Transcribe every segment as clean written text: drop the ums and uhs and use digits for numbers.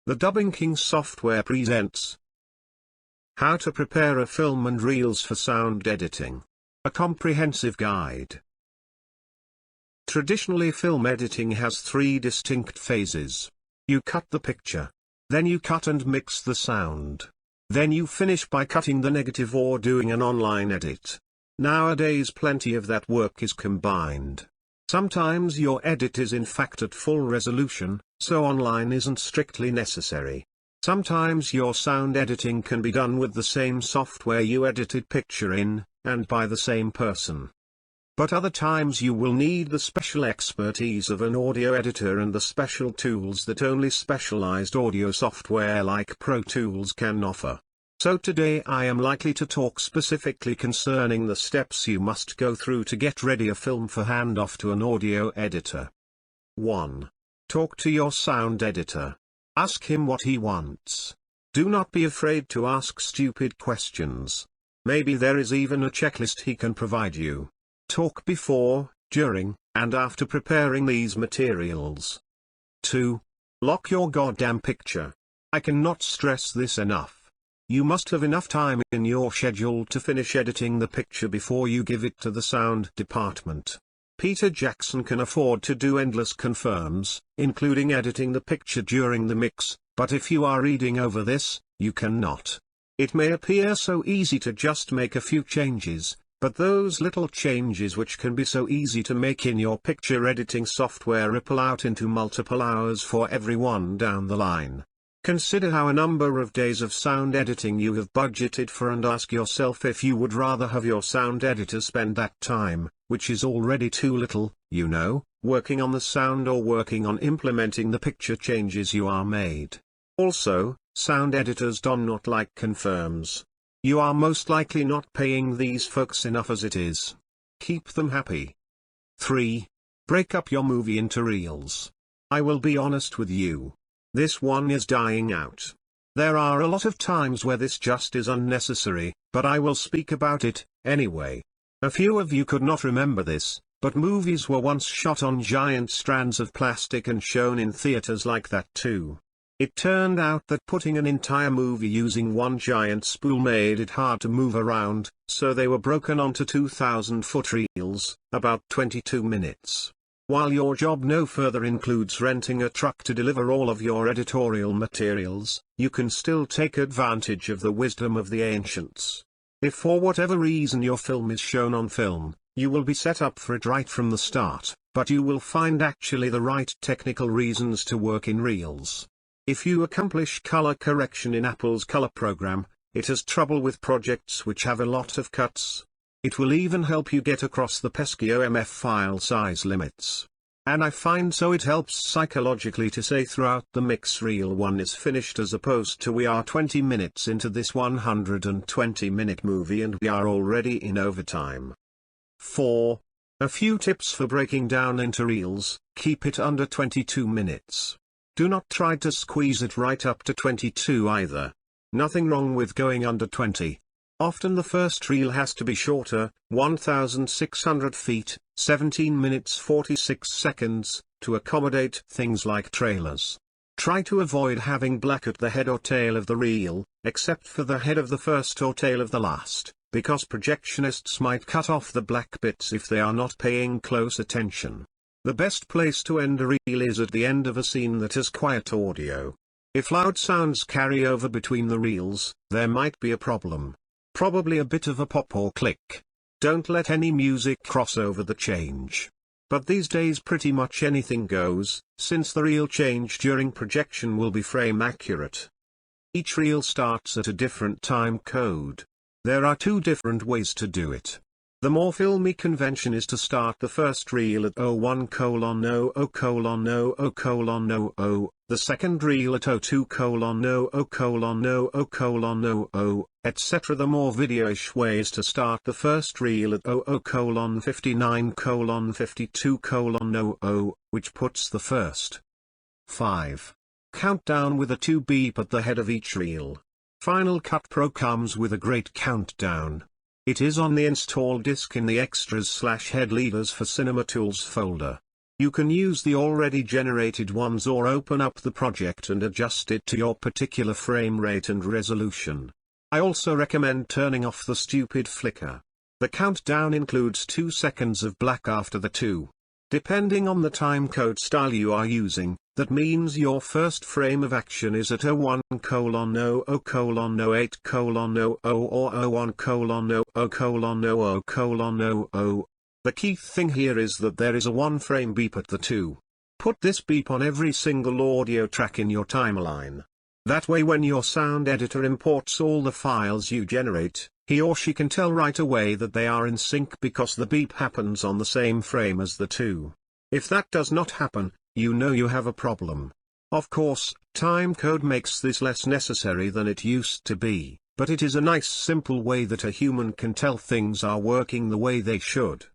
The Dubbing King software presents How to Prepare a Film and Reels for Sound Editing. A comprehensive guide. Traditionally, film editing has three distinct phases. You cut the picture. Then you cut and mix the sound. Then you finish by cutting the negative or doing an online edit. Nowadays plenty of that work is combined. Sometimes your edit is in fact at full resolution, so online isn't strictly necessary. Sometimes your sound editing can be done with the same software you edited picture in, and by the same person. But other times you will need the special expertise of an audio editor and the special tools that only specialized audio software like Pro Tools can offer. So today I am likely to talk specifically concerning the steps you must go through to get ready a film for handoff to an audio editor. 1. Talk to your sound editor. Ask him what he wants. Do not be afraid to ask stupid questions. Maybe there is even a checklist he can provide you. Talk before, during, and after preparing these materials. 2. Lock your goddamn picture. I cannot stress this enough. You must have enough time in your schedule to finish editing the picture before you give it to the sound department. Peter Jackson can afford to do endless confirms, including editing the picture during the mix, but if you are reading over this, you cannot. It may appear so easy to just make a few changes, but those little changes which can be so easy to make in your picture editing software ripple out into multiple hours for everyone down the line. Consider how a number of days of sound editing you have budgeted for and ask yourself if you would rather have your sound editor spend that time, which is already too little, working on the sound or working on implementing the picture changes you are made. Also, sound editors do not like confirms. You are most likely not paying these folks enough as it is. Keep them happy. 3. Break up your movie into reels. I will be honest with you. This one is dying out. There are a lot of times where this just is unnecessary, but I will speak about it, anyway. A few of you could not remember this, but movies were once shot on giant strands of plastic and shown in theaters like that too. It turned out that putting an entire movie using one giant spool made it hard to move around, so they were broken onto 2,000-foot reels, about 22 minutes. While your job no further includes renting a truck to deliver all of your editorial materials, you can still take advantage of the wisdom of the ancients. If for whatever reason your film is shown on film, you will be set up for it right from the start, but you will find actually the right technical reasons to work in reels. If you accomplish color correction in Apple's color program, it has trouble with projects which have a lot of cuts. It will even help you get across the pesky OMF file size limits. And I find so it helps psychologically to say throughout the mix reel 1 is finished as opposed to we are 20 minutes into this 120-minute movie and we are already in overtime. 4. A few tips for breaking down into reels. Keep it under 22 minutes. Do not try to squeeze it right up to 22 either. Nothing wrong with going under 20. Often the first reel has to be shorter, 1,600 feet, 17 minutes 46 seconds, to accommodate things like trailers. Try to avoid having black at the head or tail of the reel, except for the head of the first or tail of the last, because projectionists might cut off the black bits if they are not paying close attention. The best place to end a reel is at the end of a scene that has quiet audio. If loud sounds carry over between the reels, there might be a problem. Probably a bit of a pop or click. Don't let any music cross over the change. But these days pretty much anything goes, since the reel change during projection will be frame accurate. Each reel starts at a different time code. There are 2 different ways to do it. The more filmy convention is to start the first reel at 01:00:00:00, the second reel at 02:00:00:00, etc. The more video-ish way is to start the first reel at 00:59:52:00, which puts the first 5 countdown with a 2 beep at the head of each reel. Final Cut Pro comes with a great countdown. It is on the install disk in the Extras/Head Leaders for Cinema Tools folder. You can use the already generated ones or open up the project and adjust it to your particular frame rate and resolution. I also recommend turning off the stupid flicker. The countdown includes 2 seconds of black after the 2. Depending on the timecode style you are using, that means your first frame of action is at 01:00:08:00 or 01:00:00:00. The key thing here is that there is a 1-frame beep at the 2. Put this beep on every single audio track in your timeline. That way when your sound editor imports all the files you generate, he or she can tell right away that they are in sync because the beep happens on the same frame as the 2. If that does not happen, you know you have a problem. Of course, timecode makes this less necessary than it used to be, but it is a nice simple way that a human can tell things are working the way they should.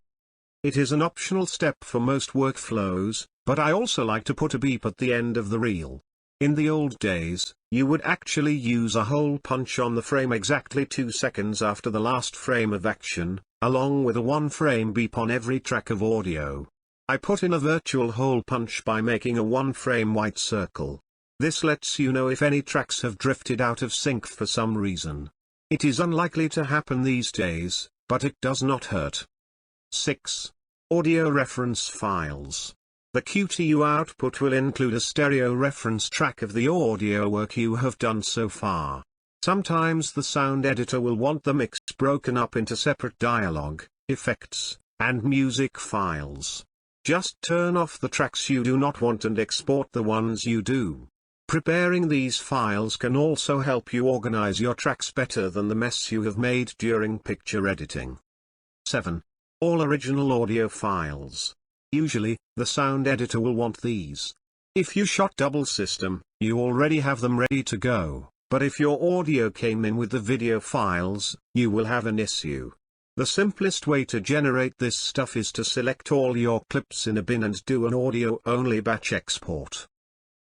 It is an optional step for most workflows, but I also like to put a beep at the end of the reel. In the old days, you would actually use a hole punch on the frame exactly 2 seconds after the last frame of action, along with a 1-frame beep on every track of audio. I put in a virtual hole punch by making a 1-frame white circle. This lets you know if any tracks have drifted out of sync for some reason. It is unlikely to happen these days, but it does not hurt. 6. Audio reference files. The QTU output will include a stereo reference track of the audio work you have done so far. Sometimes the sound editor will want the mix broken up into separate dialogue, effects, and music files. Just turn off the tracks you do not want and export the ones you do. Preparing these files can also help you organize your tracks better than the mess you have made during picture editing. 7. All original audio files. Usually, the sound editor will want these. If you shot double system, you already have them ready to go, but if your audio came in with the video files, you will have an issue. The simplest way to generate this stuff is to select all your clips in a bin and do an audio-only batch export.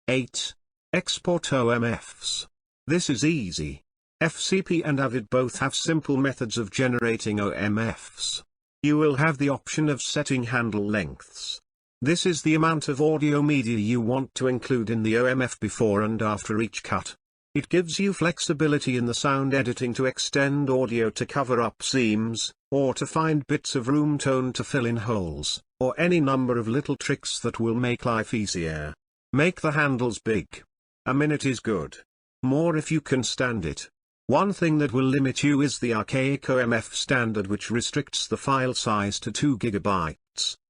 8. Export OMFs. This is easy. FCP and Avid both have simple methods of generating OMFs. You will have the option of setting handle lengths. This is the amount of audio media you want to include in the OMF before and after each cut. It gives you flexibility in the sound editing to extend audio to cover up seams, or to find bits of room tone to fill in holes, or any number of little tricks that will make life easier. Make the handles big. A minute is good. More if you can stand it. One thing that will limit you is the archaic OMF standard, which restricts the file size to 2 GB,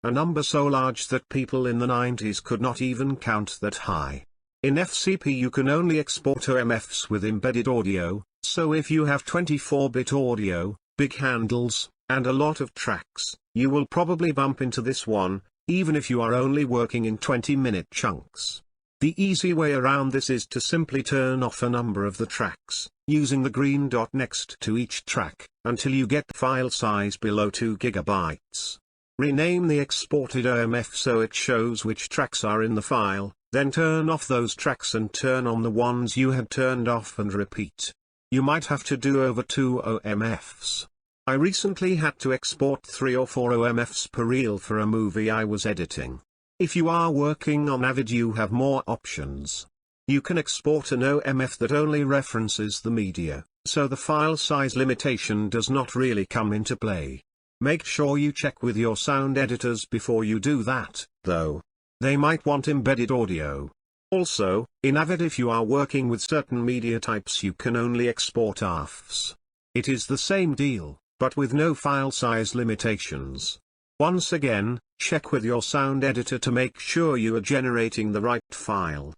a number so large that people in the 90s could not even count that high. In FCP you can only export OMFs with embedded audio, so if you have 24-bit audio, big handles, and a lot of tracks, you will probably bump into this one, even if you are only working in 20-minute chunks. The easy way around this is to simply turn off a number of the tracks, using the green dot next to each track, until you get the file size below 2 GB. Rename the exported OMF so it shows which tracks are in the file, then turn off those tracks and turn on the ones you had turned off and repeat. You might have to do over 2 OMFs. I recently had to export 3 or 4 OMFs per reel for a movie I was editing. If you are working on Avid you have more options. You can export an OMF that only references the media, so the file size limitation does not really come into play. Make sure you check with your sound editors before you do that, though. They might want embedded audio. Also, in Avid if you are working with certain media types you can only export ARFs. It is the same deal, but with no file size limitations. Once again, check with your sound editor to make sure you are generating the right file.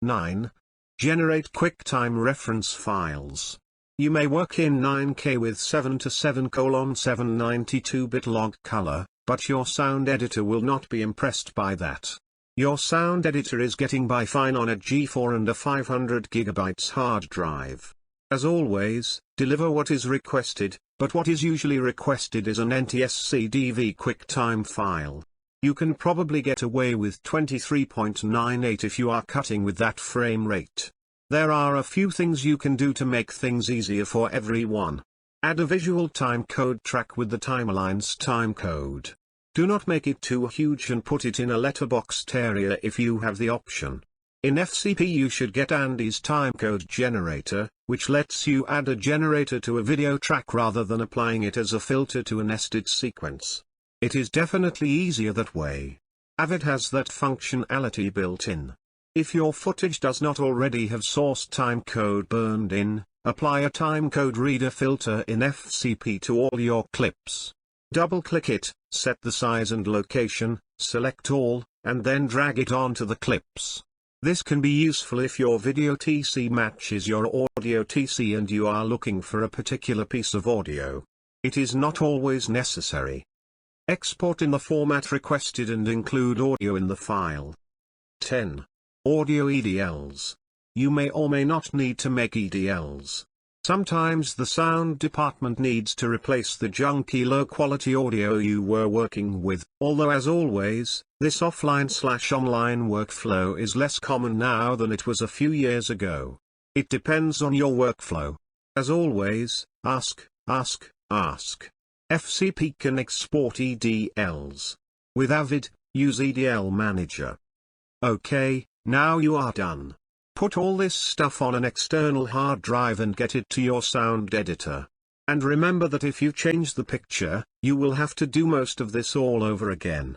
9. Generate QuickTime reference files. You may work in 9K with 7:7:792-bit log color, but your sound editor will not be impressed by that. Your sound editor is getting by fine on a G4 and a 500 GB hard drive. As always, deliver what is requested, but what is usually requested is an NTSC-DV QuickTime file. You can probably get away with 23.98 if you are cutting with that frame rate. There are a few things you can do to make things easier for everyone. Add a visual timecode track with the timeline's timecode. Do not make it too huge and put it in a letterboxed area if you have the option. In FCP you should get Andy's timecode generator, which lets you add a generator to a video track rather than applying it as a filter to a nested sequence. It is definitely easier that way. Avid has that functionality built in. If your footage does not already have source timecode burned in, apply a timecode reader filter in FCP to all your clips. Double-click it, set the size and location, select all, and then drag it onto the clips. This can be useful if your video TC matches your audio TC and you are looking for a particular piece of audio. It is not always necessary. Export in the format requested and include audio in the file. 10. Audio EDLs. You may or may not need to make EDLs. Sometimes the sound department needs to replace the junky low-quality audio you were working with, although as always, this offline/online workflow is less common now than it was a few years ago. It depends on your workflow. As always, ask. FCP can export EDLs. With Avid, use EDL Manager. Okay, now you are done. Put all this stuff on an external hard drive and get it to your sound editor. And remember that if you change the picture, you will have to do most of this all over again.